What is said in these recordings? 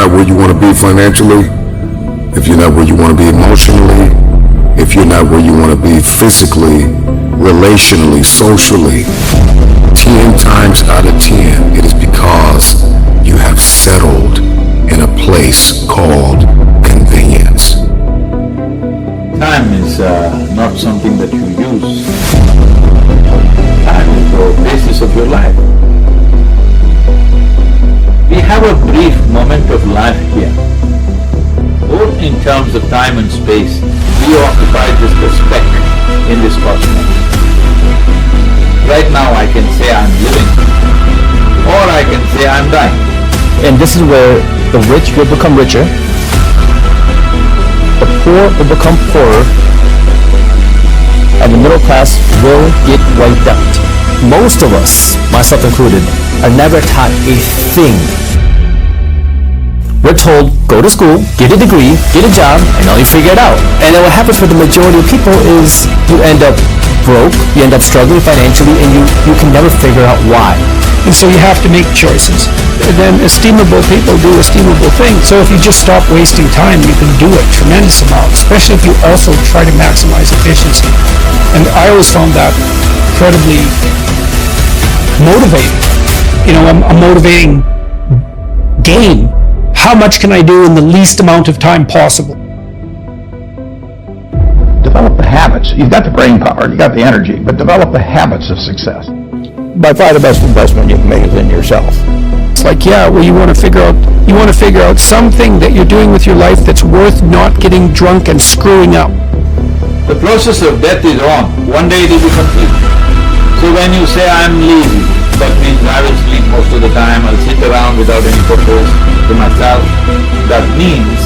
not where you want to be financially, if you're not where you want to be emotionally, if you're not where you want to be physically, relationally, socially, 10 times out of 10, it is because you have settled in a place called convenience. Time is not something that you use. Time is the basis of your life. We have a brief moment of life here. Both in terms of time and space, we occupy just a speck in this cosmos. Right now I can say I'm living, or I can say I'm dying. And this is where the rich will become richer, the poor will become poorer, and the middle class will get wiped out. Most of us, myself included, are never taught a thing. We're told, go to school, get a degree, get a job, and now you figure it out. And then what happens for the majority of people is you end up broke, you end up struggling financially, and you can never figure out why. And so you have to make choices. And then estimable people do estimable things. So if you just stop wasting time, you can do a tremendous amount, especially if you also try to maximize efficiency. And I always found that incredibly motivating. You know, a motivating game. How much can I do in the least amount of time possible? Develop the habits. You've got the brain power, you've got the energy, but develop the habits of success. By far the best investment you can make is in yourself. It's like, yeah, well, you want to figure out something that you're doing with your life that's worth not getting drunk and screwing up. The process of death is wrong. One day it will be complete. So when you say I'm lazy, that means I will sleep most of the time, I'll sit around without any purpose to myself. That means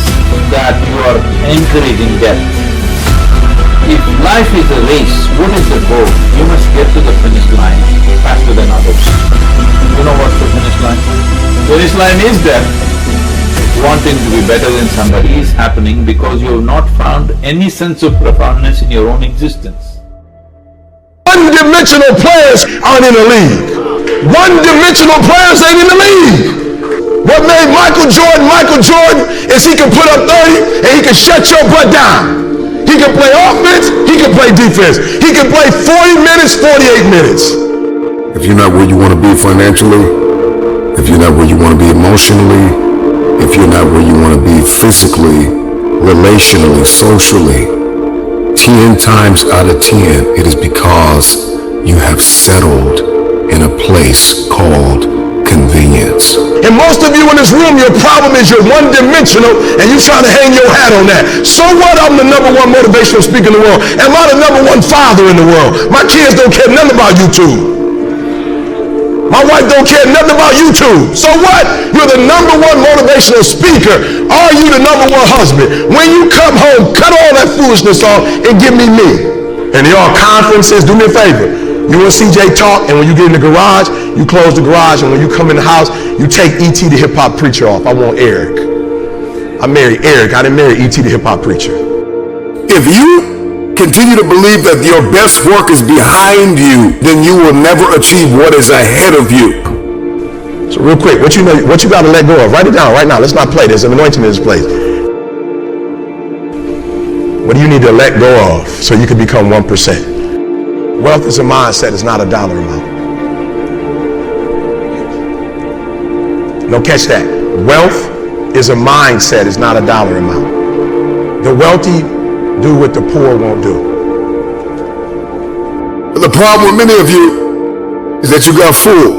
that you are encouraging death. If life is a race, what is the goal? You must get to the finish line faster than others. You know what's the finish line? Finish line is death. Wanting to be better than somebody is happening because you have not found any sense of profoundness in your own existence. One-dimensional players aren't in the league. One-dimensional players ain't in the league. What made Michael Jordan is he can put up 30 and he can shut your butt down. He can play offense, he can play defense. He can play 40 minutes, 48 minutes. If you're not where you want to be financially, if you're not where you want to be emotionally, if you're not where you want to be physically, relationally, socially, 10 times out of 10, it is because you have settled in a place called convenience. And most of you in this room, your problem is you're one-dimensional and you're trying to hang your hat on that. So what? I'm the #1 motivational speaker in the world. Am I the #1 father in the world? My kids don't care nothing about YouTube. My wife don't care nothing about YouTube. So what? You're the #1 motivational speaker. Are you the #1 husband? When you come home, cut all that foolishness off and give me me. And y'all conferences, do me a favor. You and CJ talk, and when you get in the garage, you close the garage, and when you come in the house, you take E.T. the hip-hop preacher off. I want Eric. I married Eric. I didn't marry E.T. the hip-hop preacher. If you continue to believe that your best work is behind you, then you will never achieve what is ahead of you. So real quick, what you got to let go of? Write it down right now. Let's not play. There's an anointing in this place. What do you need to let go of so you can become 1%? Wealth is a mindset, it's not a dollar amount. No, catch that. Wealth is a mindset, it's not a dollar amount. The wealthy do what the poor won't do. But the problem with many of you is that you got full,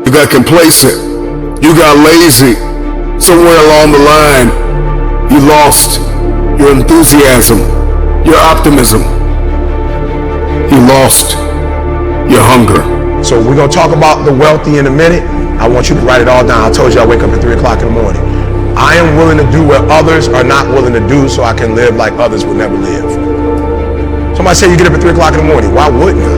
you got complacent, you got lazy. Somewhere along the line, you lost your enthusiasm, your optimism. You lost your hunger. So we're going to talk about the wealthy in a minute. I want you to write it all down. I told you I wake up at 3 o'clock in the morning. I am willing to do what others are not willing to do so I can live like others would never live. Somebody say you get up at 3 o'clock in the morning. Why wouldn't I?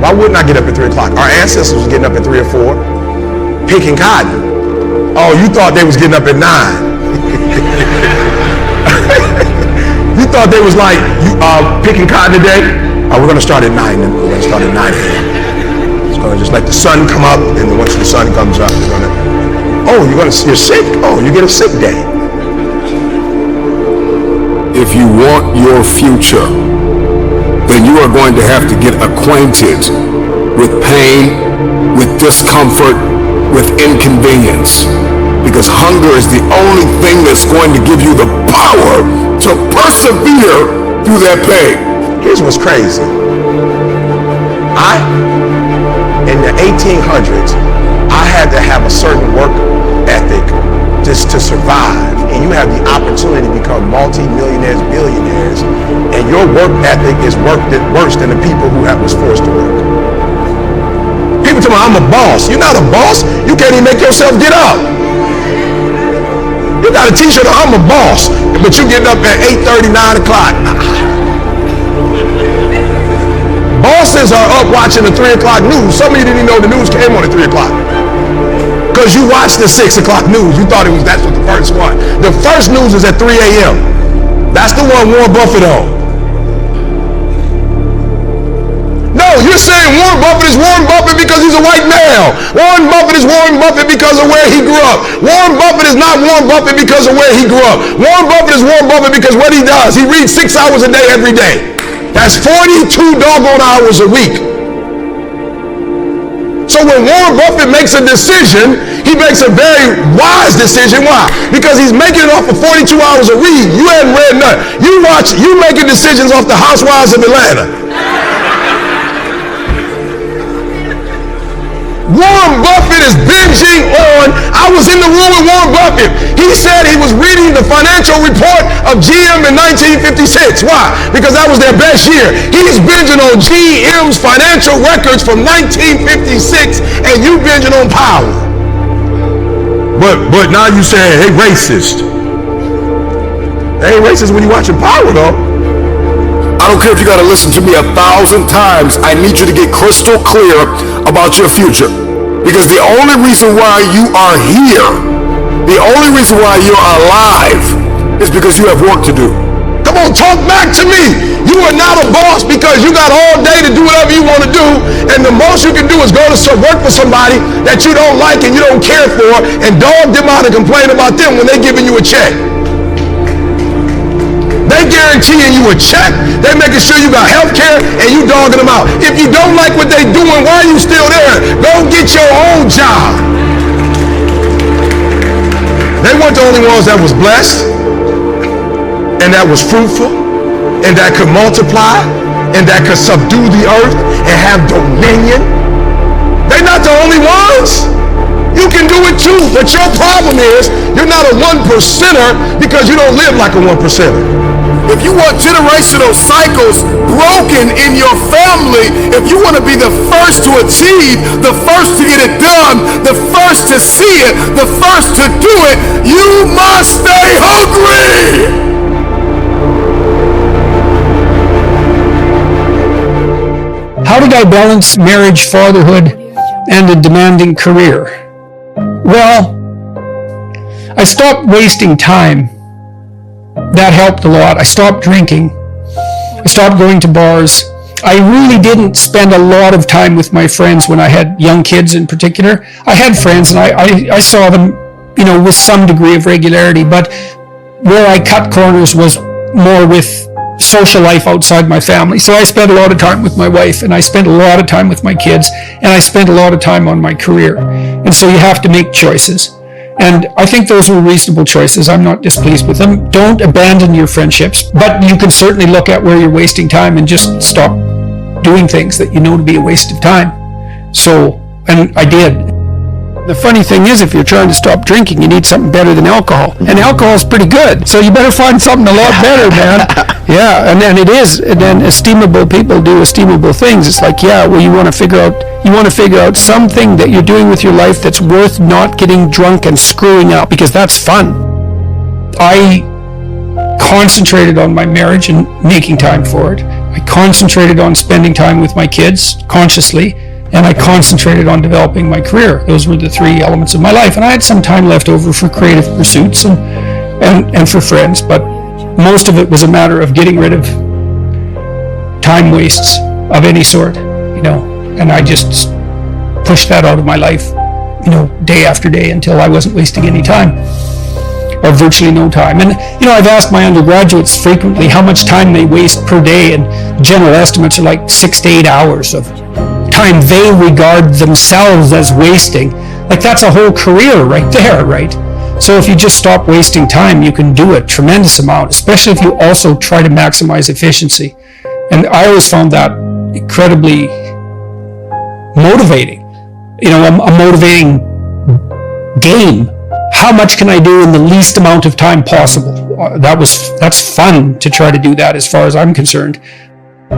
Why wouldn't I get up at 3 o'clock? Our ancestors was getting up at 3 or 4, picking cotton. Oh, you thought they was getting up at 9. You thought they was like, picking cotton today? Oh, we're going to start at 9. We're going to start at 9 a.m. It's going to just let the sun come up, and then once the sun comes up, we're going to... Oh, Oh, you're sick? Oh, you get a sick day. If you want your future, then you are going to have to get acquainted with pain, with discomfort, with inconvenience. Because hunger is the only thing that's going to give you the power to persevere through that pain. Here's what's crazy. In the 1800s, I had to have a certain work ethic just to survive. And you have the opportunity to become multi-millionaires, billionaires, and your work ethic is worse than the people who was forced to work. People tell me, I'm a boss. You're not a boss. You can't even make yourself get up. You got a t-shirt, I'm a boss, but you getting up at 8:30, 9 o'clock. Bosses are up watching the 3 o'clock news. Some of you didn't even know the news came on at 3 o'clock. Because you watched the 6 o'clock news. You thought that's what the first one. The first news is at 3 a.m. That's the one Warren Buffett on. No, you're saying Warren Buffett is Warren Buffett because he's a white male. Warren Buffett is Warren Buffett because of where he grew up. Warren Buffett is not Warren Buffett because of where he grew up. Warren Buffett is Warren Buffett because what he does. He reads 6 hours a day every day. That's 42 doggone hours a week. So when Warren Buffett makes a decision, he makes a very wise decision. Why? Because he's making it off of 42 hours a week. You hadn't read none. You making decisions off the Housewives of Atlanta. Warren Buffett is binging on, I was in the room with Warren Buffett. He said he was reading the financial report of GM in 1956. Why? Because that was their best year. He's binging on GM's financial records from 1956, and you binging on Power. But now you say, hey, racist. They ain't racist when you watching Power, though. I don't care if you got to listen to me 1,000 times. I need you to get crystal clear about your future. Because the only reason why you are here, the only reason why you're alive is because you have work to do. Come on, talk back to me. You are not a boss because you got all day to do whatever you want to do, and the most you can do is go to work for somebody that you don't like and you don't care for, and dog them out and complain about them when they're giving you a check. They guaranteeing you a check. They making sure you got health care, and you dogging them out. If you don't like what they doing, why are you still there? Go get your own job. They weren't the only ones that was blessed, and that was fruitful, and that could multiply, and that could subdue the earth and have dominion. They're not the only ones. You can do it too, but your problem is you're not a 1%er because you don't live like a 1%er. If you want generational cycles broken in your family, if you want to be the first to achieve, the first to get it done, the first to see it, the first to do it, you must stay hungry. How did I balance marriage, fatherhood, and a demanding career? Well, I stopped wasting time. That helped a lot. I stopped drinking. I stopped going to bars. I really didn't spend a lot of time with my friends when I had young kids in particular. I had friends and I saw them, with some degree of regularity, but where I cut corners was more with social life outside my family. So I spent a lot of time with my wife, and I spent a lot of time with my kids, and I spent a lot of time on my career. And so you have to make choices. And I think those were reasonable choices. I'm not displeased with them. Don't abandon your friendships, but you can certainly look at where you're wasting time and just stop doing things that you know to be a waste of time. So, and I did. The funny thing is, if you're trying to stop drinking, you need something better than alcohol. And alcohol's pretty good. So you better find something a lot better, man. Yeah, and then it is. And then estimable people do estimable things. It's like, you want to figure out something that you're doing with your life that's worth not getting drunk and screwing up, because that's fun. I concentrated on my marriage and making time for it. I concentrated on spending time with my kids consciously. And I concentrated on developing my career. Those were the three elements of my life. And I had some time left over for creative pursuits and for friends, but most of it was a matter of getting rid of time wastes of any sort, and I just pushed that out of my life day after day until I wasn't wasting any time, or virtually no time. And, I've asked my undergraduates frequently how much time they waste per day, and general estimates are like 6 to 8 hours of time they regard themselves as wasting. Like, that's a whole career right there, right? So if you just stop wasting time, you can do a tremendous amount, especially if you also try to maximize efficiency. And I always found that incredibly motivating. A motivating game. How much can I do in the least amount of time possible? That's fun to try to do that, as far as I'm concerned.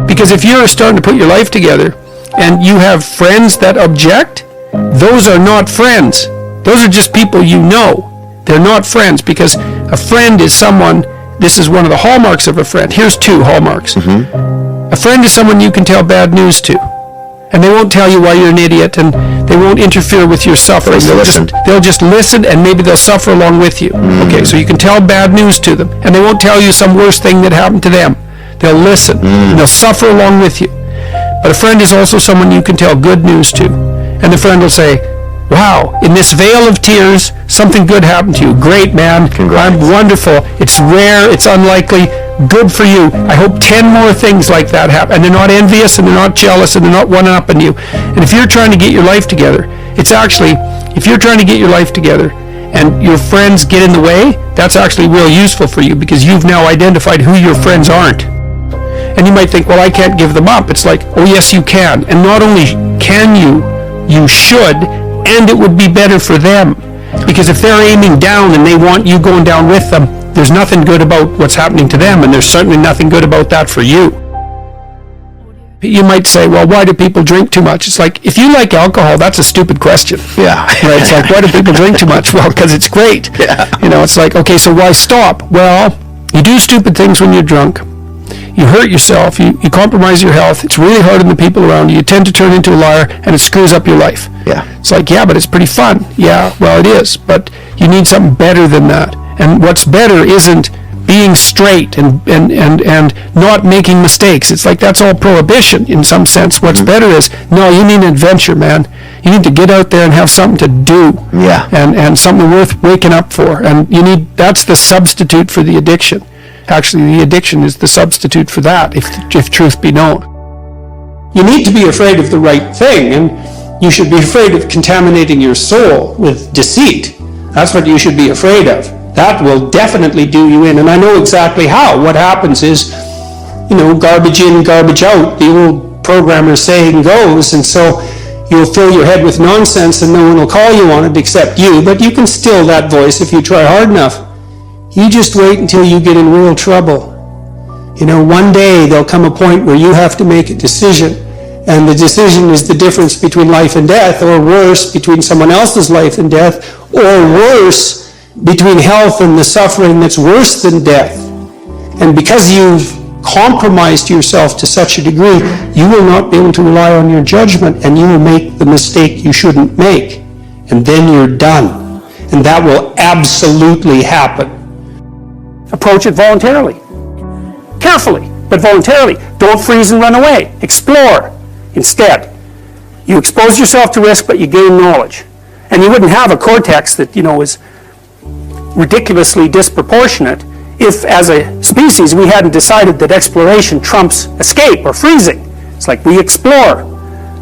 Because if you're starting to put your life together and you have friends that object, those are not friends. Those are just people you know. They're not friends, because a friend is someone, this is one of the hallmarks of a friend. Here's 2 hallmarks. A friend is someone you can tell bad news to. And they won't tell you why you're an idiot, and they won't interfere with your suffering. They'll just listen, and maybe they'll suffer along with you. Okay, so you can tell bad news to them, and they won't tell you some worse thing that happened to them. They'll listen, and they'll suffer along with you. But a friend is also someone you can tell good news to. And the friend will say, wow, in this vale of tears, something good happened to you. Great, man. I'm wonderful. It's rare. It's unlikely. Good for you. I hope 10 more things like that happen. And they're not envious, and they're not jealous, and they're not one-upping you. And if you're trying to get your life together, if you're trying to get your life together and your friends get in the way, that's actually real useful for you, because you've now identified who your friends aren't. And you might think, well, I can't give them up. It's like, oh, yes, you can. And not only can you should, and it would be better for them. Because if they're aiming down and they want you going down with them, there's nothing good about what's happening to them, and there's certainly nothing good about that for you. You might say, well, why do people drink too much? It's like, if you like alcohol, that's a stupid question. Yeah. Right? It's like, why do people drink too much? Well, because it's great. Yeah. It's like, okay, so why stop? Well, you do stupid things when you're drunk. You hurt yourself, you compromise your health, it's really hard on the people around you, you tend to turn into a liar, and it screws up your life. Yeah. It's like, yeah, but it's pretty fun. Yeah, well, it is, but you need something better than that. And what's better isn't being straight and not making mistakes. It's like, that's all prohibition in some sense. What's better is, no, you need an adventure, man. You need to get out there and have something to do. Yeah. And something worth waking up for. And that's the substitute for the addiction. Actually, the addiction is the substitute for that, if truth be known. You need to be afraid of the right thing, and you should be afraid of contaminating your soul with deceit. That's what you should be afraid of. That will definitely do you in, and I know exactly how. What happens is, garbage in, garbage out, the old programmer saying goes, and so you'll fill your head with nonsense and no one will call you on it except you, but you can still that voice if you try hard enough. You just wait until you get in real trouble. One day there'll come a point where you have to make a decision, and the decision is the difference between life and death, or worse, between someone else's life and death, or worse, between health and the suffering that's worse than death. And because you've compromised yourself to such a degree, you will not be able to rely on your judgment, and you will make the mistake you shouldn't make. And then you're done. And that will absolutely happen. Approach it voluntarily. Carefully, but voluntarily. Don't freeze and run away. Explore. Instead, you expose yourself to risk, but you gain knowledge. And you wouldn't have a cortex that, is ridiculously disproportionate if, as a species, we hadn't decided that exploration trumps escape or freezing. It's like we explore.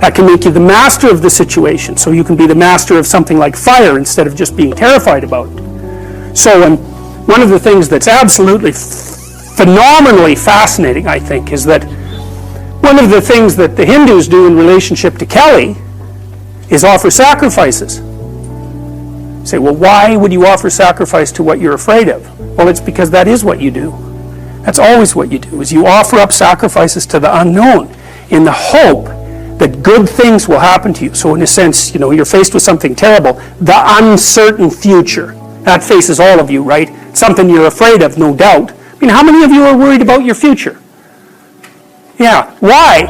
That can make you the master of the situation, so you can be the master of something like fire instead of just being terrified about it. So, one of the things that's absolutely phenomenally fascinating, I think, is that one of the things that the Hindus do in relationship to Kelly is offer sacrifices. You say, well, why would you offer sacrifice to what you're afraid of? Well, it's because that is what you do. That's always what you do, is you offer up sacrifices to the unknown in the hope that good things will happen to you. So in a sense, you're faced with something terrible, the uncertain future. That faces all of you, right? Something you're afraid of, no doubt. How many of you are worried about your future? Yeah, why?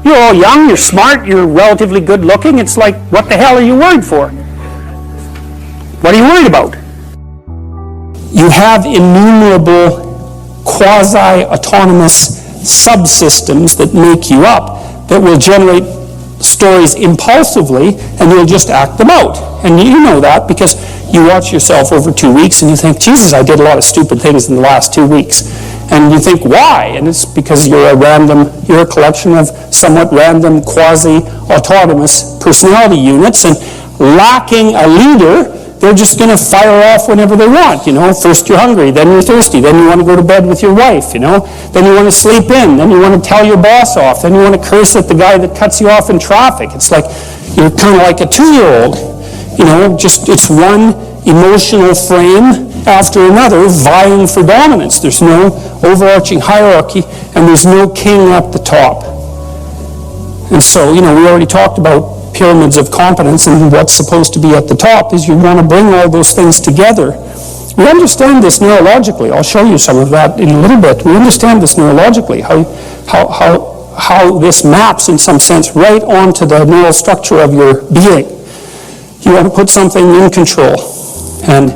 You're all young, you're smart, you're relatively good looking. It's like, what the hell are you worried for? What are you worried about? You have innumerable quasi-autonomous subsystems that make you up, that will generate stories impulsively, and you'll just act them out. And you know that because you watch yourself over 2 weeks and you think, Jesus, I did a lot of stupid things in the last 2 weeks. And you think, why? And it's because you're a collection of somewhat random, quasi-autonomous personality units, and lacking a leader, they're just going to fire off whenever they want, First you're hungry, then you're thirsty, then you want to go to bed with your wife, Then you want to sleep in, then you want to tell your boss off, then you want to curse at the guy that cuts you off in traffic. It's like, you're kind of like a 2-year-old, it's one emotional frame after another vying for dominance. There's no overarching hierarchy, and there's no king at the top. And so, we already talked about pyramids of competence, and what's supposed to be at the top is you want to bring all those things together. We understand this neurologically. I'll show you some of that in a little bit. We understand this neurologically, how this maps in some sense right onto the neural structure of your being. You want to put something in control, and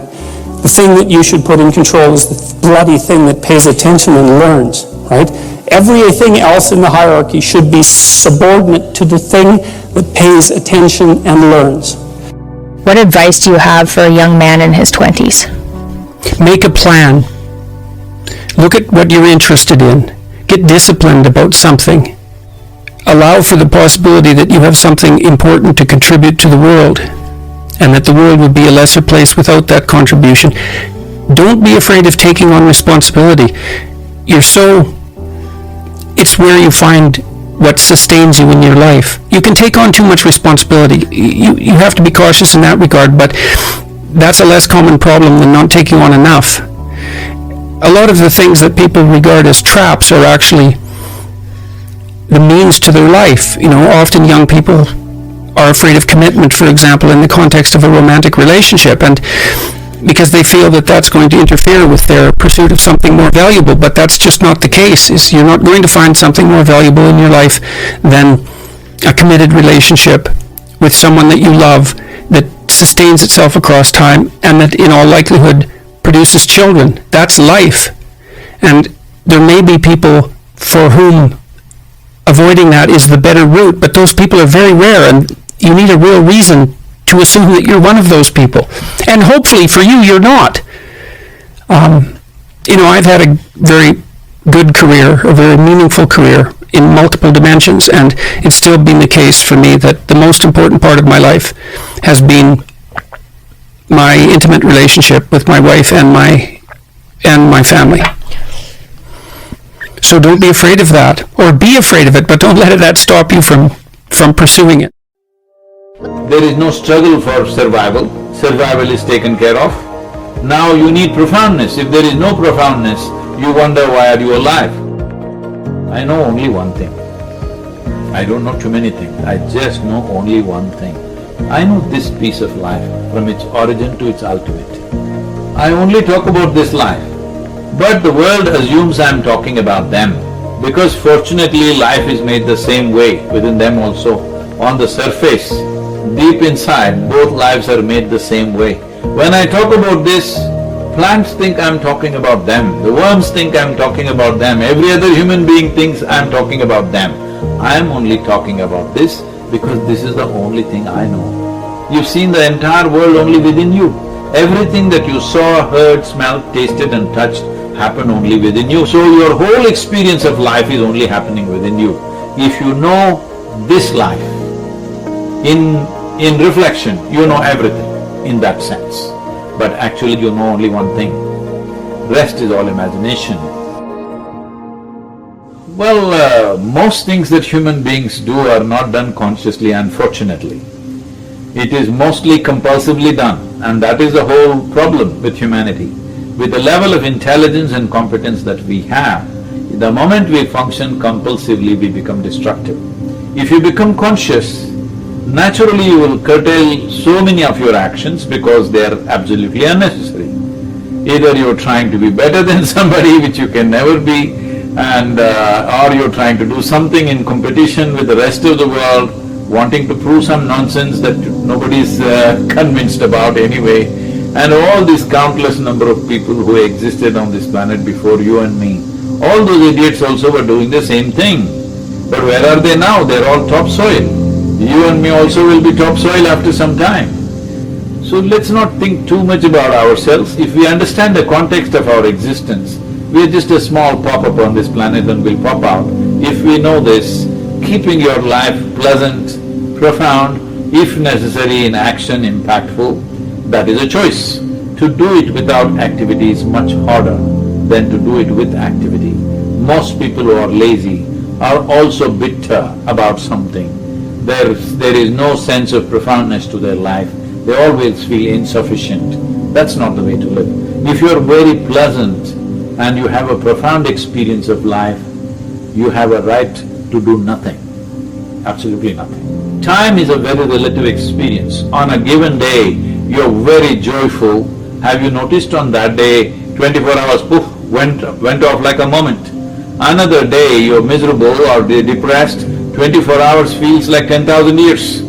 the thing that you should put in control is the bloody thing that pays attention and learns, right? Everything else in the hierarchy should be subordinate to the thing that pays attention and learns. What advice do you have for a young man in his 20s? Make a plan. Look at what you're interested in. Get disciplined about something. Allow for the possibility that you have something important to contribute to the world, and that the world would be a lesser place without that contribution. Don't be afraid of taking on responsibility. It's where you find what sustains you in your life. You can take on too much responsibility. You have to be cautious in that regard, but that's a less common problem than not taking on enough. A lot of the things that people regard as traps are actually the means to their life. Often young people are afraid of commitment, for example, in the context of a romantic relationship, and because they feel that that's going to interfere with their pursuit of something more valuable, but that's just not the case. You're not going to find something more valuable in your life than a committed relationship with someone that you love, that sustains itself across time, and that in all likelihood produces children. That's life. And there may be people for whom avoiding that is the better route, but those people are very rare, and you need a real reason to assume that you're one of those people. And hopefully for you, you're not. I've had a very good career, a very meaningful career in multiple dimensions, and it's still been the case for me that the most important part of my life has been my intimate relationship with my wife and my family. So don't be afraid of that, or be afraid of it, but don't let that stop you from pursuing it. There is no struggle for survival. Survival is taken care of. Now you need profoundness. If there is no profoundness, you wonder why are you alive. I know only one thing. I don't know too many things. I just know only one thing. I know this piece of life from its origin to its ultimate. I only talk about this life, but the world assumes I'm talking about them, because fortunately life is made the same way within them also. On the surface, deep inside, both lives are made the same way. When I talk about this, plants think I'm talking about them, the worms think I'm talking about them, every other human being thinks I'm talking about them. I am only talking about this because this is the only thing I know. You've seen the entire world only within you. Everything that you saw, heard, smelled, tasted and touched happened only within you. So your whole experience of life is only happening within you. If you know this life, in reflection, you know everything in that sense. But actually you know only one thing. Rest is all imagination. Well, most things that human beings do are not done consciously, unfortunately. It is mostly compulsively done, and that is the whole problem with humanity. With the level of intelligence and competence that we have, the moment we function compulsively, we become destructive. If you become conscious, naturally you will curtail so many of your actions because they are absolutely unnecessary. Either you're trying to be better than somebody, which you can never be, and or you're trying to do something in competition with the rest of the world, wanting to prove some nonsense that nobody's convinced about anyway, and all these countless number of people who existed on this planet before you and me, all those idiots also were doing the same thing. But where are they now? They're all topsoil. You and me also will be topsoil after some time. So let's not think too much about ourselves. If we understand the context of our existence, we are just a small pop-up on this planet and will pop out. If we know this, keeping your life pleasant, profound, if necessary in action, impactful, that is a choice. To do it without activity is much harder than to do it with activity. Most people who are lazy are also bitter about something. There is no sense of profoundness to their life. They always feel insufficient. That's not the way to live. If you're very pleasant and you have a profound experience of life, you have a right to do nothing, absolutely nothing. Time is a very relative experience. On a given day, you're very joyful. Have you noticed on that day, 24 hours, poof, went off like a moment. Another day, you're miserable or depressed, 24 hours feels like 10,000 years.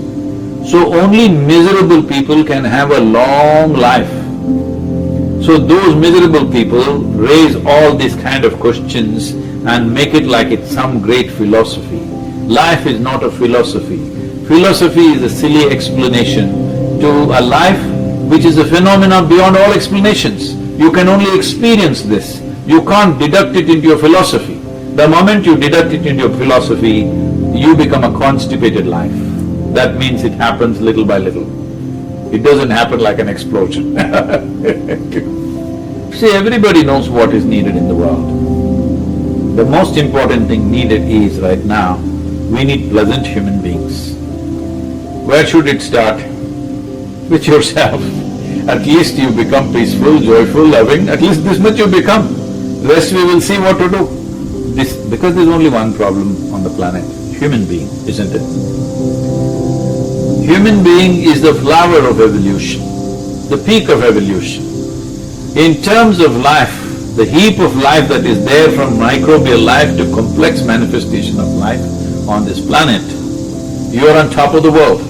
So only miserable people can have a long life. So those miserable people raise all these kind of questions and make it like it's some great philosophy. Life is not a philosophy. Philosophy is a silly explanation to a life which is a phenomenon beyond all explanations. You can only experience this. You can't deduct it into your philosophy. The moment you deduct it into your philosophy, you become a constipated life. That means it happens little by little. It doesn't happen like an explosion. See, everybody knows what is needed in the world. The most important thing needed is, right now, we need pleasant human beings. Where should it start? With yourself. At least you become peaceful, joyful, loving, at least this much you become. Rest we will see what to do. Because there's only one problem on the planet, human being, isn't it? Human being is the flower of evolution, the peak of evolution. In terms of life, the heap of life that is there from microbial life to complex manifestation of life on this planet, you are on top of the world.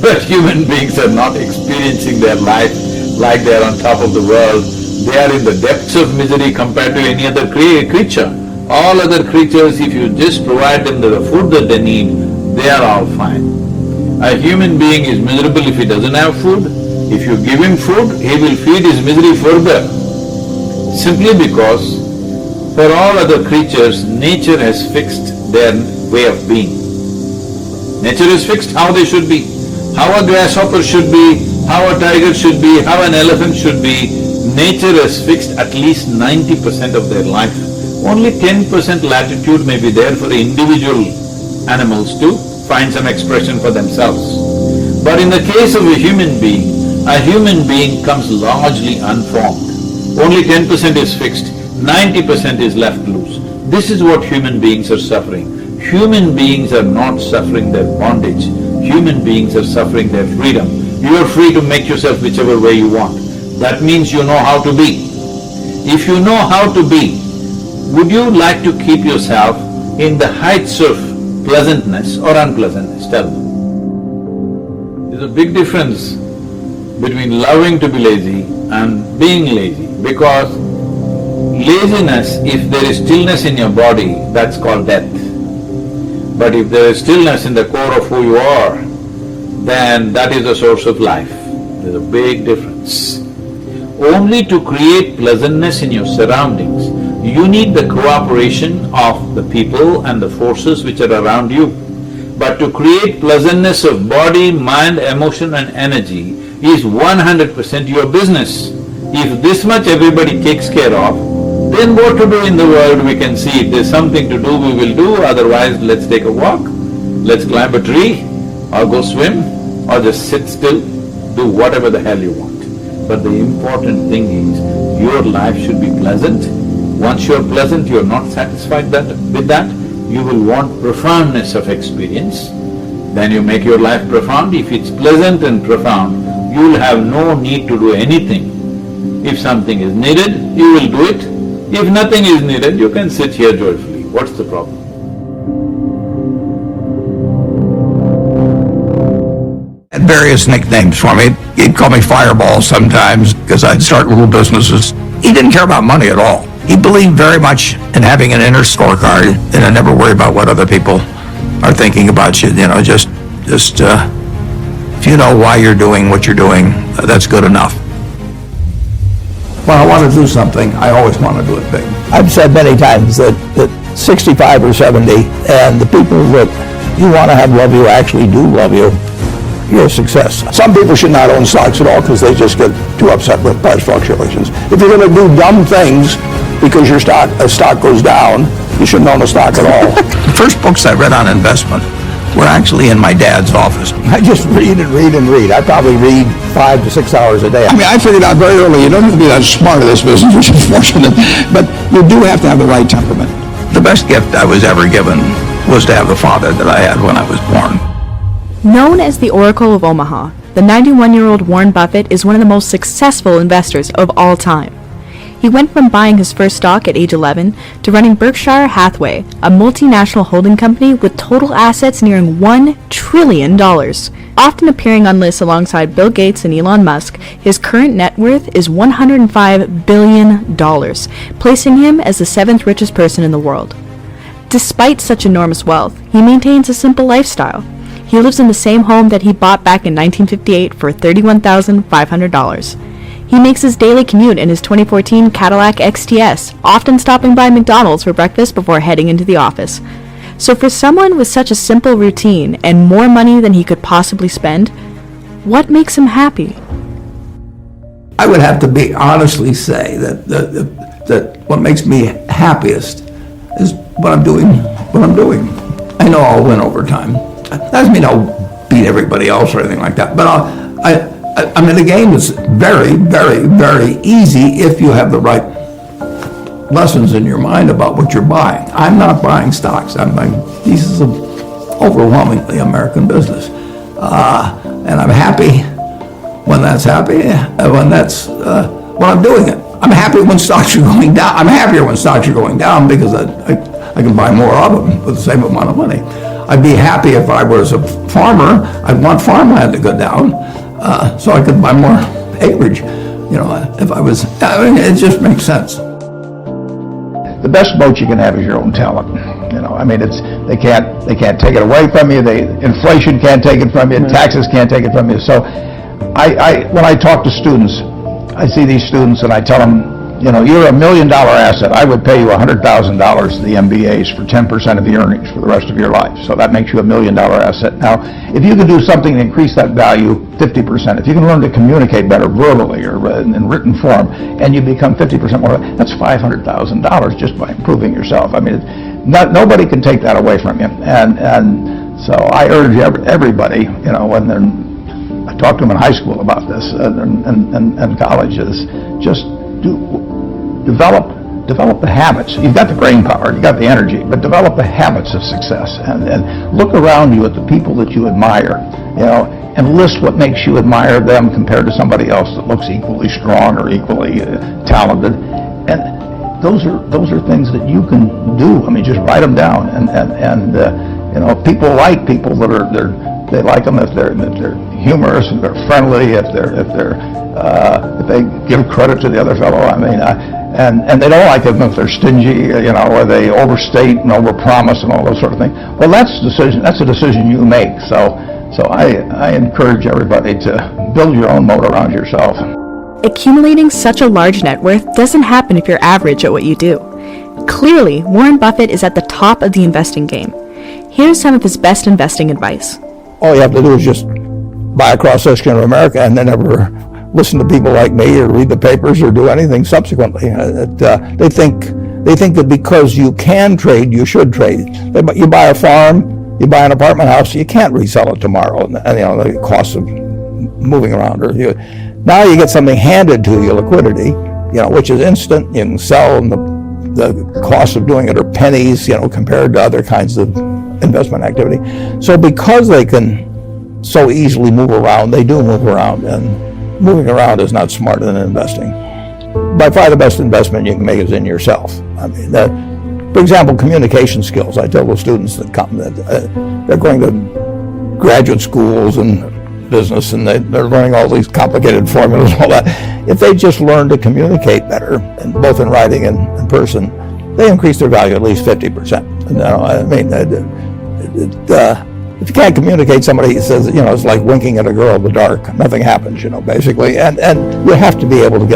But human beings are not experiencing their life like they are on top of the world. They are in the depths of misery compared to any other creature. All other creatures, if you just provide them the food that they need, they are all fine. A human being is miserable if he doesn't have food. If you give him food, he will feed his misery further. Simply because for all other creatures, nature has fixed their way of being. Nature is fixed how they should be, how a grasshopper should be, how a tiger should be, how an elephant should be. Nature has fixed at least 90% of their life. Only 10% latitude may be there for the individual animals to find some expression for themselves. But in the case of a human being comes largely unformed. Only 10% is fixed, 90% is left loose. This is what human beings are suffering. Human beings are not suffering their bondage, human beings are suffering their freedom. You are free to make yourself whichever way you want. That means you know how to be. If you know how to be, would you like to keep yourself in the heights of pleasantness or unpleasantness? Tell me. There's a big difference between loving to be lazy and being lazy, because laziness, if there is stillness in your body, that's called death. But if there is stillness in the core of who you are, then that is the source of life. There's a big difference. Only to create pleasantness in your surroundings, you need the cooperation of the people and the forces which are around you. But to create pleasantness of body, mind, emotion and energy is 100% your business. If this much everybody takes care of, then what to do in the world we can see. If there's something to do, we will do, otherwise let's take a walk, let's climb a tree, or go swim, or just sit still, do whatever the hell you want. But the important thing is, your life should be pleasant. Once you're pleasant, you're not satisfied with that, you will want profoundness of experience. Then you make your life profound. If it's pleasant and profound, you will have no need to do anything. If something is needed, you will do it. If nothing is needed, you can sit here joyfully. What's the problem? Had various nicknames for me. He'd call me Fireball sometimes because I'd start little businesses. He didn't care about money at all. He believed very much in having an inner scorecard and I never worry about what other people are thinking about you, just Just, if you know why you're doing what you're doing, that's good enough. When I want to do something, I always want to do it big. I've said many times that 65 or 70, and the people that you want to have love you actually do love you, you're a success. Some people should not own stocks at all because they just get too upset with price fluctuations. If you're going to do dumb things because your stock goes down, you shouldn't own a stock at all. The first books I read on investment were actually in my dad's office. I just read and read and read. I probably read 5 to 6 hours a day. I mean, I figured out very early, you don't have to be that smart at this business, which is fortunate, but you do have to have the right temperament. The best gift I was ever given was to have the father that I had when I was born. Known as the Oracle of Omaha, the 91-year-old Warren Buffett is one of the most successful investors of all time. He went from buying his first stock at age 11 to running Berkshire Hathaway, a multinational holding company with total assets nearing $1 trillion. Often appearing on lists alongside Bill Gates and Elon Musk, his current net worth is $105 billion, placing him as the 7th richest person in the world. Despite such enormous wealth, he maintains a simple lifestyle. He lives in the same home that he bought back in 1958 for $31,500. He makes his daily commute in his 2014 Cadillac XTS, often stopping by McDonald's for breakfast before heading into the office. So for someone with such a simple routine and more money than he could possibly spend, what makes him happy? I would have to be honestly say that what makes me happiest is what I'm doing. I know I'll win over time. That doesn't mean I'll beat everybody else or anything like that, but I mean, the game is very, very, very easy if you have the right lessons in your mind about what you're buying. I'm not buying stocks. I'm buying pieces of overwhelmingly American business. And I'm happy when that's when I'm doing it. I'm happy when stocks are going down. I'm happier when stocks are going down because I can buy more of them with the same amount of money. I'd be happy if I was a farmer. I'd want farmland to go down so I could buy more acreage. You know, if I was, I mean, it just makes sense. The best boat you can have is your own talent. You know, I mean, they can't take it away from you. Inflation can't take it from you. Taxes can't take it from you. So, when I talk to students, I see these students and I tell them, you know, you're $1 million asset. I would pay you $100,000 to the MBAs for 10% of the earnings for the rest of your life. So that makes you $1 million asset. Now, if you can do something to increase that value 50%, if you can learn to communicate better verbally or in written form, and you become 50% more, that's $500,000 just by improving yourself. I mean, nobody can take that away from you. And so I urge everybody, you know, when I talk to them in high school about this and colleges, just develop the habits. You've got the brain power, you've got the energy, but develop the habits of success and look around you at the people that you admire, you know, and list what makes you admire them compared to somebody else that looks equally strong or equally talented. And those are things that you can do. I mean, just write them down and you know, people like people that they like them if they're humorous, if they're friendly, if they give credit to the other fellow. I mean, and they don't like them if they're stingy, you know, or they overstate and overpromise and all those sort of things. Well, that's a decision you make. So I encourage everybody to build your own moat around yourself. Accumulating such a large net worth doesn't happen if you're average at what you do. Clearly, Warren Buffett is at the top of the investing game. Here's some of his best investing advice. All you have to do is just buy a cross-section of America and then never listen to people like me or read the papers or do anything subsequently. They think that because you can trade, you should trade. You buy a farm, you buy an apartment house, you can't resell it tomorrow, and you know, the cost of moving around. Now you get something handed to you, liquidity, you know, which is instant. You can sell, and the cost of doing it are pennies, you know, compared to other kinds of investment activity. So because they can so easily move around, they do move around, and moving around is not smarter than investing. By far the best investment you can make is in yourself. I mean, for example, communication skills. I tell the students that come that they're going to graduate schools and business, and they're learning all these complicated formulas and all that. If they just learn to communicate better, and both in writing and in person, they increase their value at least 50%. You know, I mean, if you can't communicate, somebody says, it's like winking at a girl in the dark. Nothing happens, basically. And you have to be able to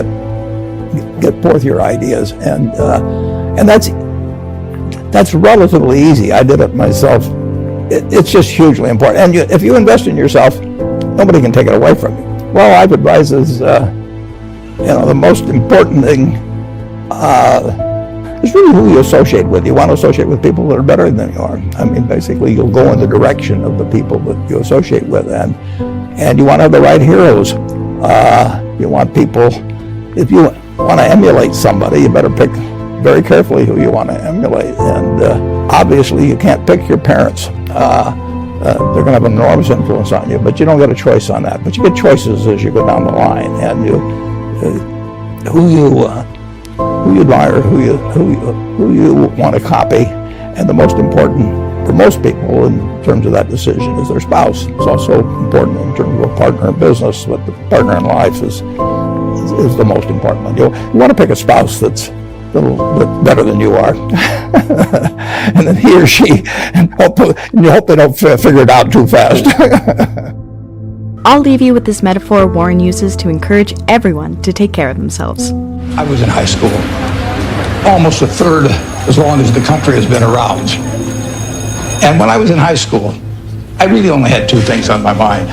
get forth your ideas, and that's relatively easy. I did it myself. It's just hugely important. And if you invest in yourself, nobody can take it away from you. Well, I've advised is, the most important thing is really who you associate with. You want to associate with people that are better than you are. I mean, basically, you'll go in the direction of the people that you associate with, and you want to have the right heroes. You want people, if you want to emulate somebody, you better pick very carefully who you want to emulate. And obviously, you can't pick your parents. They're going to have an enormous influence on you, but you don't get a choice on that. But you get choices as you go down the line, and who you admire, who you want to copy, and the most important for most people in terms of that decision is their spouse. It's also important in terms of a partner in business, but the partner in life is the most important one. You want to pick a spouse that's a little bit better than you are, and then he or she, and you hope they don't figure it out too fast. I'll leave you with this metaphor Warren uses to encourage everyone to take care of themselves. I was in high school, almost a third as long as the country has been around. And when I was in high school, I really only had two things on my mind: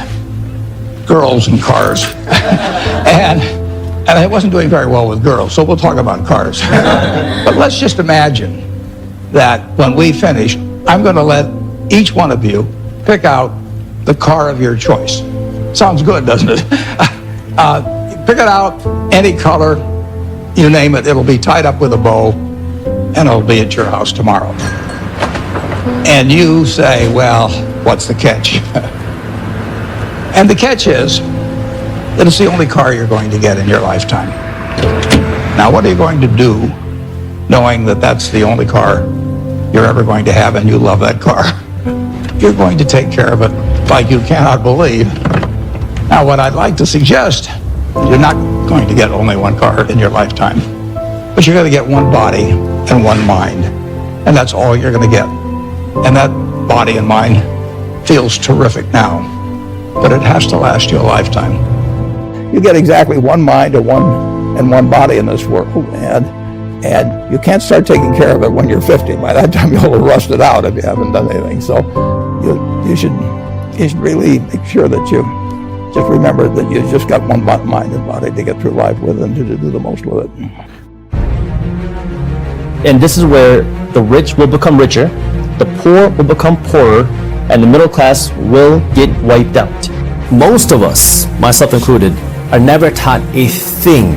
girls and cars. And I wasn't doing very well with girls, so we'll talk about cars. But let's just imagine that when we finish, I'm going to let each one of you pick out the car of your choice. Sounds good, doesn't it? Pick it out, any color, you name it. It'll be tied up with a bow, and it'll be at your house tomorrow. And you say, well, what's the catch? And the catch is that it's the only car you're going to get in your lifetime. Now, what are you going to do knowing that that's the only car you're ever going to have and you love that car? You're going to take care of it like you cannot believe. Now, what I'd like to suggest, you're not going to get only one car in your lifetime, but you're going to get one body and one mind, and that's all you're going to get. And that body and mind feels terrific now, but it has to last you a lifetime. You get exactly one mind and one body in this world, and you can't start taking care of it when you're 50. By that time, you'll have rusted out if you haven't done anything. So you should really make sure that you just remember that you just got one mind and body to get through life with and to do the most with it. And this is where the rich will become richer, the poor will become poorer, and the middle class will get wiped out. Most of us, myself included, are never taught a thing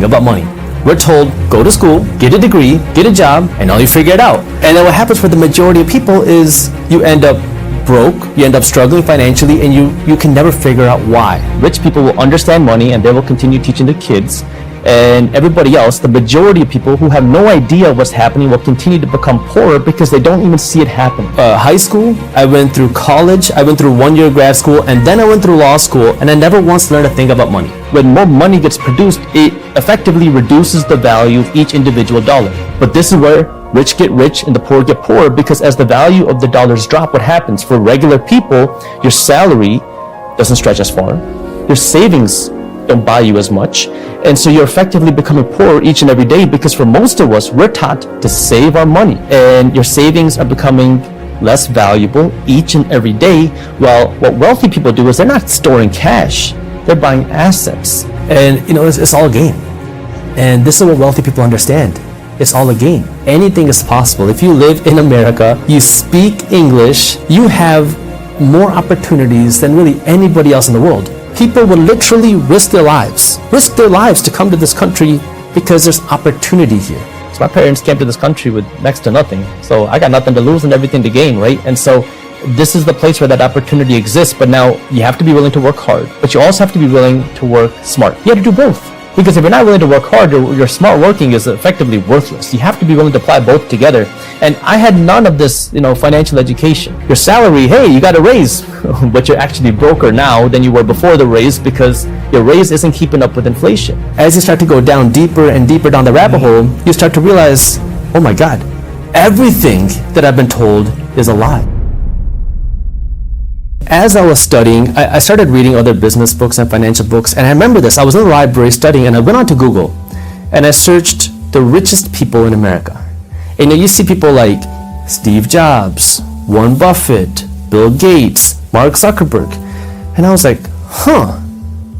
about money. We're told, go to school, get a degree, get a job, and all you figure it out. And then what happens for the majority of people is you end up broke, you end up struggling financially, and you can never figure out why. Rich people will understand money and they will continue teaching their kids, and everybody else, the majority of people who have no idea what's happening, will continue to become poorer because they don't even see it happen. High school, I went through college, I went through 1 year grad school, and then I went through law school, and I never once learned a thing about money. When more money gets produced, it effectively reduces the value of each individual dollar. But this is where rich get rich and the poor get poorer, because as the value of the dollars drop, what happens? For regular people, your salary doesn't stretch as far. Your savings don't buy you as much, and so you're effectively becoming poorer each and every day, because for most of us, we're taught to save our money, and your savings are becoming less valuable each and every day. While what wealthy people do is they're not storing cash, they're buying assets. And it's all a game. And this is what wealthy people understand. It's all a game. Anything is possible. If you live in America, you speak English, you have more opportunities than really anybody else in the world. People will literally risk their lives to come to this country because there's opportunity here. So my parents came to this country with next to nothing. So I got nothing to lose and everything to gain, right? And so this is the place where that opportunity exists. But now you have to be willing to work hard, but you also have to be willing to work smart. You have to do both. Because if you're not willing to work hard, your smart working is effectively worthless. You have to be willing to apply both together. And I had none of this, financial education. Your salary, hey, you got a raise, but you're actually broker now than you were before the raise, because your raise isn't keeping up with inflation. As you start to go down deeper and deeper down the rabbit hole, you start to realize, oh my God, everything that I've been told is a lie. as I was studying, I started reading other business books and financial books. And I remember this. I was in the library studying, and I went onto Google, and I searched the richest people in America. And you see people like Steve Jobs, Warren Buffett, Bill Gates, Mark Zuckerberg. And I was like,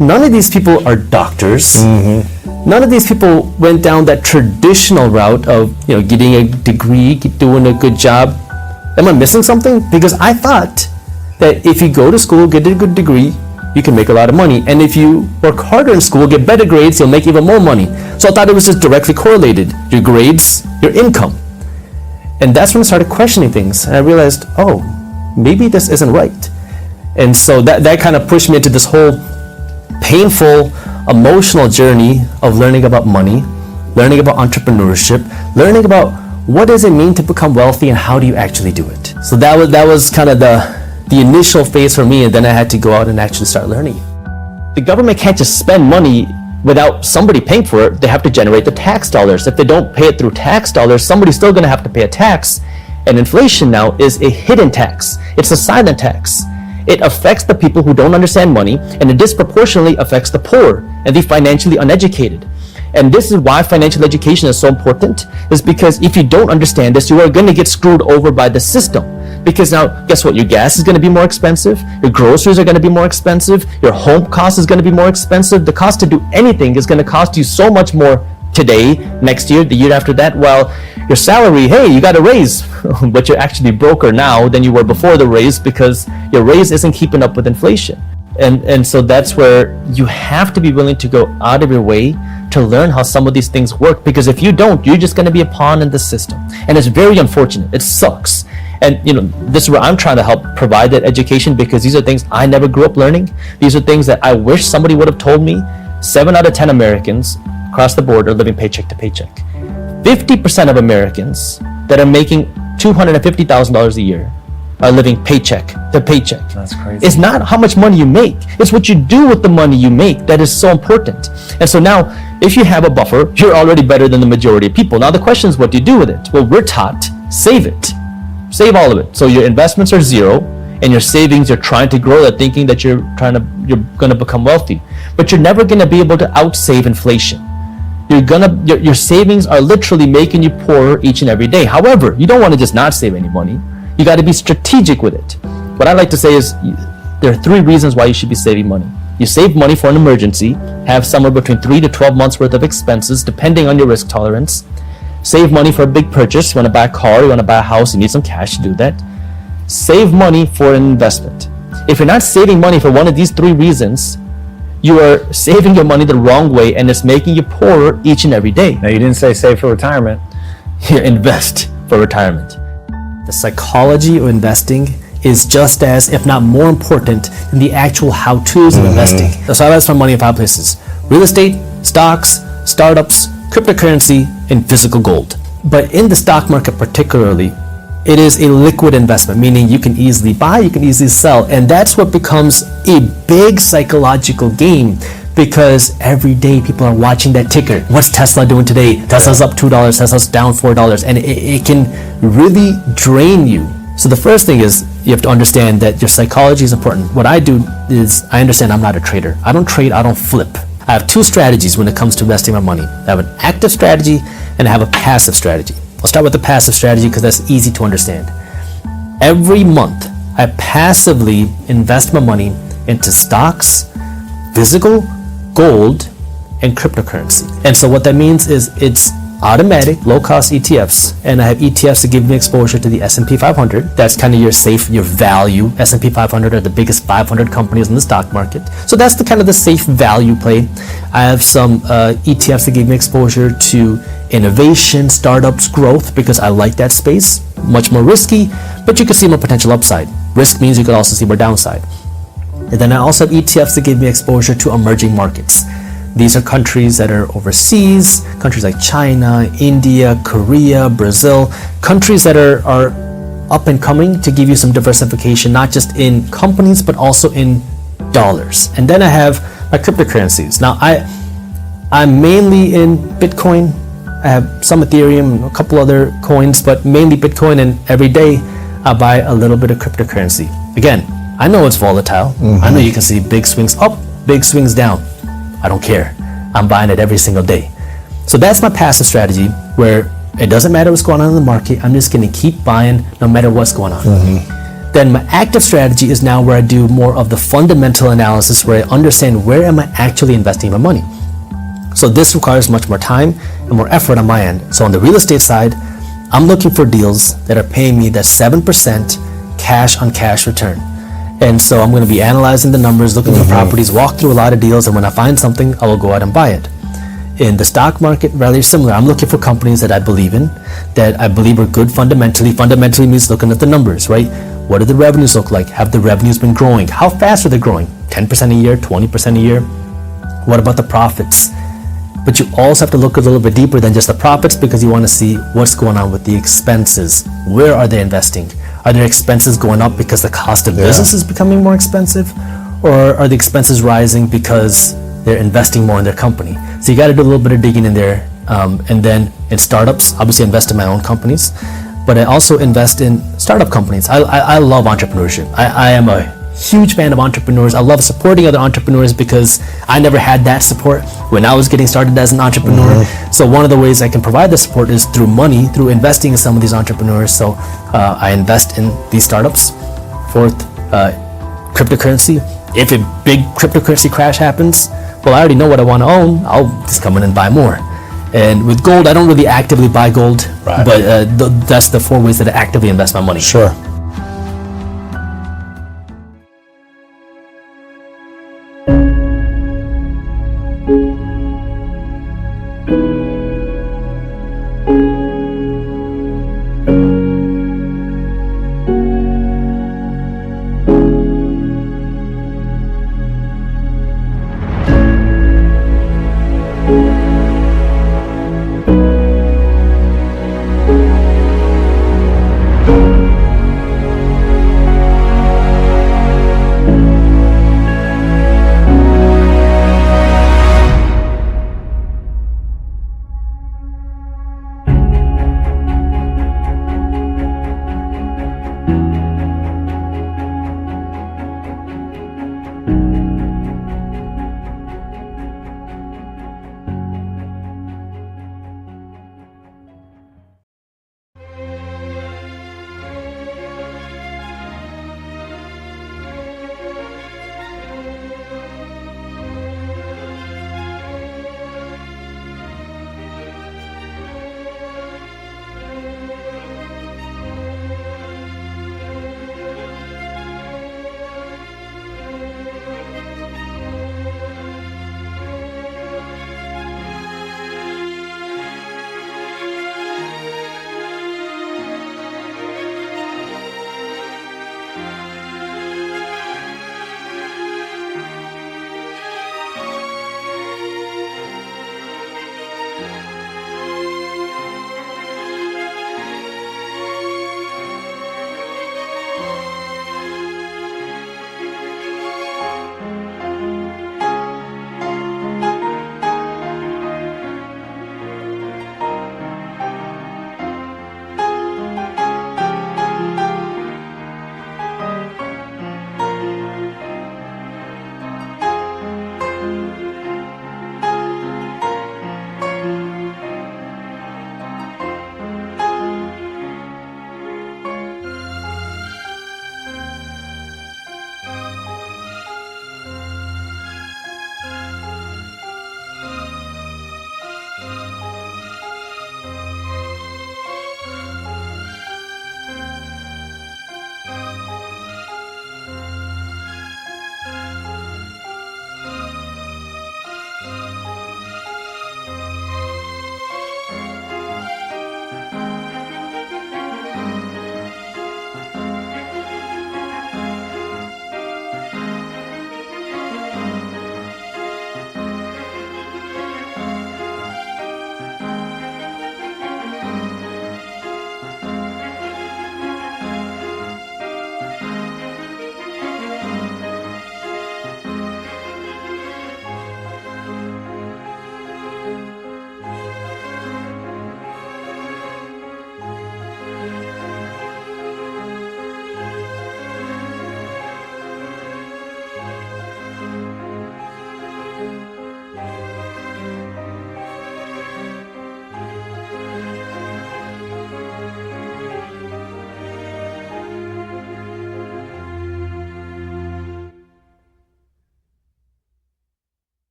none of these people are doctors. None of these people went down that traditional route of, getting a degree, doing a good job. Am I missing something? Because I thought that if you go to school, get a good degree, you can make a lot of money. And if you work harder in school, get better grades, you'll make even more money. So I thought it was just directly correlated. Your grades, your income. And that's when I started questioning things. And I realized, maybe this isn't right. And so that kind of pushed me into this whole painful, emotional journey of learning about money, learning about entrepreneurship, learning about what does it mean to become wealthy and how do you actually do it. So that was kind of the initial phase for me, and then I had to go out and actually start learning. The government can't just spend money without somebody paying for it. They have to generate the tax dollars. If they don't pay it through tax dollars, somebody's still going to have to pay a tax. And inflation now is a hidden tax. It's a silent tax. It affects the people who don't understand money, and it disproportionately affects the poor and the financially uneducated. And this is why financial education is so important, is because if you don't understand this, you are going to get screwed over by the system. Because now, guess what? Your gas is going to be more expensive, your groceries are going to be more expensive, your home cost is going to be more expensive. The cost to do anything is going to cost you so much more today, next year, the year after that, while your salary, hey, you got a raise, but you're actually broker now than you were before the raise because your raise isn't keeping up with inflation. And so that's where you have to be willing to go out of your way to learn how some of these things work, because if you don't, you're just going to be a pawn in the system. And it's very unfortunate. It sucks. And this is where I'm trying to help provide that education, because these are things I never grew up learning. These are things that I wish somebody would have told me. 7 out of 10 Americans across the board are living paycheck to paycheck. 50% of Americans that are making $250,000 a year are living paycheck to paycheck. That's crazy. It's not how much money you make. It's what you do with the money you make that is so important. And so now, if you have a buffer, you're already better than the majority of people. Now the question is, what do you do with it? Well, we're taught, save it. Save all of it. So your investments are zero, and your savings, you're trying to grow that, thinking that you're going to become wealthy. But you're never going to be able to outsave inflation. Your savings are literally making you poorer each and every day. However, you don't want to just not save any money. You got to be strategic with it. What I like to say is there are 3 reasons why you should be saving money. You save money for an emergency, have somewhere between 3 to 12 months worth of expenses depending on your risk tolerance. Save money for a big purchase. You want to buy a car, you want to buy a house, you need some cash to do that. Save money for an investment. If you're not saving money for one of these 3 reasons, you are saving your money the wrong way, and it's making you poorer each and every day. Now, you didn't say save for retirement. You invest for retirement. The psychology of investing is just as, if not more important than the actual how-tos of investing. So I invest my money in 5 places: real estate, stocks, startups, cryptocurrency, and physical gold. But in the stock market particularly, it is a liquid investment, meaning you can easily buy, you can easily sell, and that's what becomes a big psychological game, because every day people are watching that ticker. What's Tesla doing today? Tesla's up $2, Tesla's down $4, and it can really drain you. So the first thing is you have to understand that your psychology is important. What I do is I understand I'm not a trader. I don't trade, I don't flip. I have 2 strategies when it comes to investing my money. I have an active strategy and I have a passive strategy. I'll start with the passive strategy because that's easy to understand. Every month, I passively invest my money into stocks, physical, gold, and cryptocurrency. And so what that means is it's automatic, low-cost ETFs, and I have ETFs that give me exposure to the S&P 500. That's kind of your safe, your value. S&P 500 are the biggest 500 companies in the stock market. So that's the kind of the safe value play. I have some ETFs that give me exposure to innovation, startups, growth, because I like that space. Much more risky, but you can see more potential upside. Risk means you can also see more downside. And then I also have ETFs that give me exposure to emerging markets. These are countries that are overseas, countries like China, India, Korea, Brazil, countries that are up and coming, to give you some diversification, not just in companies, but also in dollars. And then I have my cryptocurrencies. Now, I'm mainly in Bitcoin. I have some Ethereum, a couple other coins, but mainly Bitcoin, and every day I buy a little bit of cryptocurrency. Again, I know it's volatile. I know you can see big swings up, big swings down. I don't care. I'm buying it every single day. So that's my passive strategy, where it doesn't matter what's going on in the market. I'm just going to keep buying no matter what's going on. Then my active strategy is now where I do more of the fundamental analysis, where I understand where am I actually investing my money. So this requires much more time and more effort on my end. So on the real estate side, I'm looking for deals that are paying me that 7% cash on cash return. And so I'm going to be analyzing the numbers, looking for properties, walk through a lot of deals, and when I find something, I will go out and buy it. In the stock market, rather similar. I'm looking for companies that I believe in, that I believe are good fundamentally. Fundamentally means looking at the numbers, right? What do the revenues look like? Have the revenues been growing? How fast are they growing? 10% a year, 20% a year? What about the profits? But you also have to look a little bit deeper than just the profits, because you want to see what's going on with the expenses. Where are they investing? Are their expenses going up because the cost of business is becoming more expensive? Or are the expenses rising because they're investing more in their company? So you got to do a little bit of digging in there. And then in startups, obviously invest in my own companies, but I also invest in startup companies. I love entrepreneurship. I am a huge fan of entrepreneurs. I love supporting other entrepreneurs because I never had that support when I was getting started as an entrepreneur. So one of the ways I can provide the support is through money, through investing in some of these entrepreneurs. So I invest in these startups. Fourth, cryptocurrency. If a big cryptocurrency crash happens, well, I already know what I want to own. I'll just come in and buy more. And with gold, I don't really actively buy gold, but that's the 4 ways that I actively invest my money. Sure.